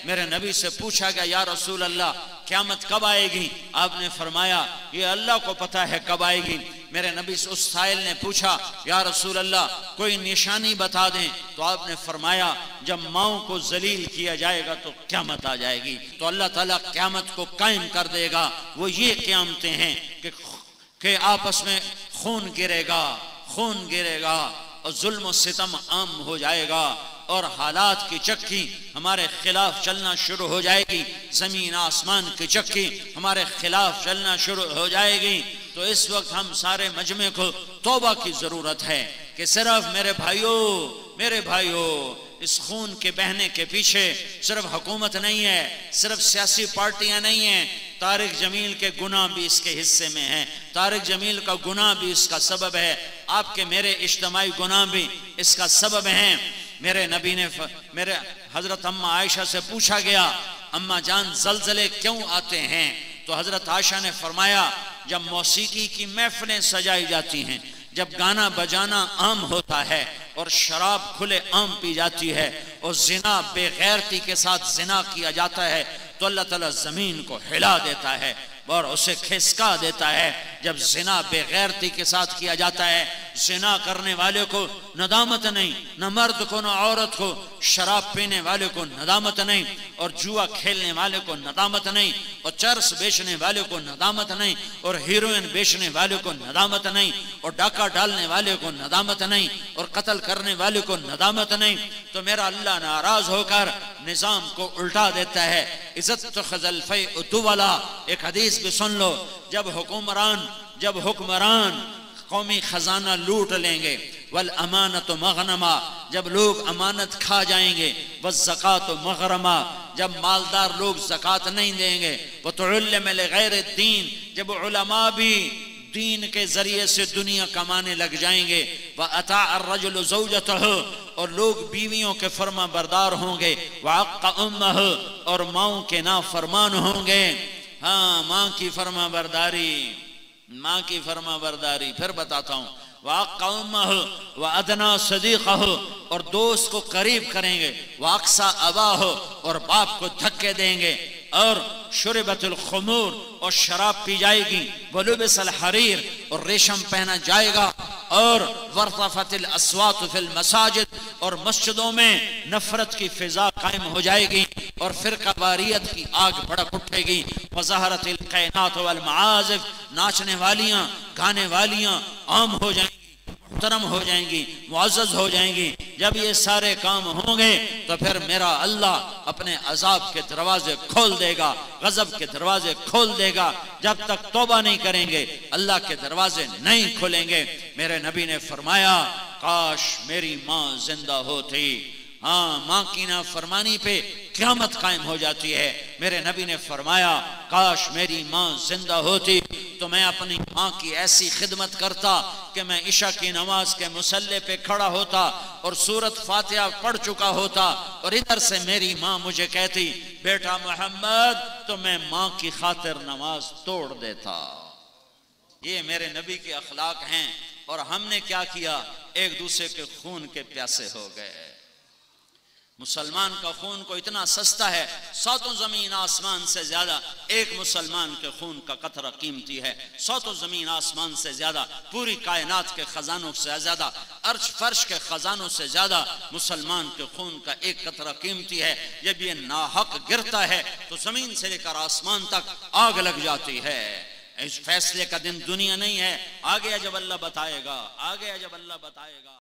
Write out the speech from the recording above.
मेरे नबी से पूछा गया, या रसूल अल्लाह क़यामत कब आएगी? आपने फरमाया ये अल्लाह को पता है कब आएगी। मेरे नबी से उस साइल ने पूछा, या रसूल अल्लाह कोई निशानी बता दें। तो आपने फरमाया जब माओं को जलील किया जाएगा तो क़यामत आ जाएगी। तो अल्लाह ताला क़यामत को कायम कर देगा। वो ये क़यामतें हैं कि आपस में खून गिरेगा और जुल्म सितम आम हो जाएगा और हालात की चक्की हमारे खिलाफ चलना शुरू हो जाएगी। जमीन आसमान की चक्की हमारे खिलाफ चलना शुरू हो जाएगी। तो इस वक्त हम सारे मजमे को तौबा की जरूरत है कि सिर्फ मेरे भाइयों इस खून के बहने के पीछे सिर्फ हुकूमत नहीं है, सिर्फ सियासी पार्टियां नहीं हैं। तारिक जमील के गुनाह भी इसके हिस्से में हैं। तारिक जमील का गुनाह भी इसका सबब है। आपके मेरे इज्तिमाई गुनाह भी इसका सबब हैं। मेरे नबी ने मेरे हजरत अम्मा आयशा से पूछा गया, अम्मा जान ज़लज़ले क्यों आते हैं? तो हजरत आयशा ने फरमाया जब मौसीकी की महफिलें सजाई जाती हैं, जब गाना बजाना आम होता है और शराब खुले आम पी जाती है और जिना बेगैरती के साथ जिना किया जाता है, तो अल्लाह ताला जमीन को हिला देता है और उसे खिसका देता है। जब जिना बेगैरती के साथ किया जाता है, जिना करने वाले को नदामत नहीं, न मर्द को न औरत को, शराब पीने वाले को नदामत नहीं और जुआ खेलने वाले को नदामत नहीं और चरस बेचने वाले को नदामत नहीं और हीरोइन बेचने वाले को नदामत नहीं और डाका डालने वाले को नदामत नहीं और कत्ल करने वाले को नदामत नहीं। तो मेरा अल्लाह नाराज होकर निजाम को उल्टा देता है। इज्जत तो खजल फै उतुवला, एक हदीस भी सुन लो, जब हुक्मरान कौमी खजाना लूट लेंगे, वल अमानत मगनमा, जब लोग अमानत खा जाएंगे, वल ज़कात मगरमा, जब मालदार लोग ज़कात नहीं देंगे, व तुउल्लिम लिगैर दीन, जब उलमा भी दीन के जरिए से दुनिया कमाने लग जाएंगे, व अता अर्रजुल ज़ौजतहु, और लोग बीवियों के फर्मा बरदार होंगे, व अक्का उम्महु, और माओं के नाफरमान होंगे। हाँ, माँ की फर्मा बरदारी, फिर बताता हूँ, वाक़ौमहु व अदना सदीक़हु, और दोस्त को करीब करेंगे, वाक़सा अबाहु, और बाप को धक्के देंगे, और शुरबतुल खुमूर, और शराब पी जाएगी, वलुबिसल हरीर, और रेशम पहना जाएगा, और वर्तफतिल अस्वात फिल मसाजिद, और मस्जिदों में नफरत की फिजा कायम हो जाएगी और फिरकावारियत की आग भड़क उठेगी। वज़हरतिल कैनात वल मआज़िफ, नाचने वालियां गाने वालियां आम हो जाएंगी, मुहतरम हो जाएंगी, मुअज़्ज़ज़ हो जाएंगी। जब ये सारे काम होंगे तो फिर मेरा अल्लाह अपने अजाब के दरवाजे खोल देगा, गजब के दरवाजे खोल देगा। जब तक तौबा नहीं करेंगे अल्लाह के दरवाजे नहीं खुलेंगे। मेरे नबी ने फरमाया काश मेरी माँ जिंदा होती। हाँ, माँ की नाफरमानी पे क़यामत कायम हो जाती है। मेरे नबी ने फरमाया काश मेरी माँ जिंदा होती तो मैं अपनी माँ की ऐसी खिदमत करता कि मैं इशा की नमाज के मुसल्ले पे खड़ा होता और सूरत फातिहा पढ़ चुका होता, और इधर से मेरी माँ मुझे कहती बेटा मोहम्मद, तो मैं माँ की खातिर नमाज तोड़ देता। ये मेरे नबी के अखलाक हैं। और हमने क्या किया? एक दूसरे के खून के प्यासे हो गए। मुसलमान का खून को इतना सस्ता है, सातों जमीन आसमान से ज्यादा एक मुसलमान के खून का कतरा कीमती है। सातों जमीन आसमान से ज्यादा, पूरी कायनात के खजानों से ज्यादा, अर्श फर्श के खजानों से ज्यादा मुसलमान के खून का एक कतरा कीमती है। जब ये नाहक गिरता है तो जमीन से लेकर आसमान तक आग लग जाती है। इस फैसले का दिन दुनिया नहीं है, आ गया जब अल्लाह बताएगा, आ गया जब अल्लाह बताएगा।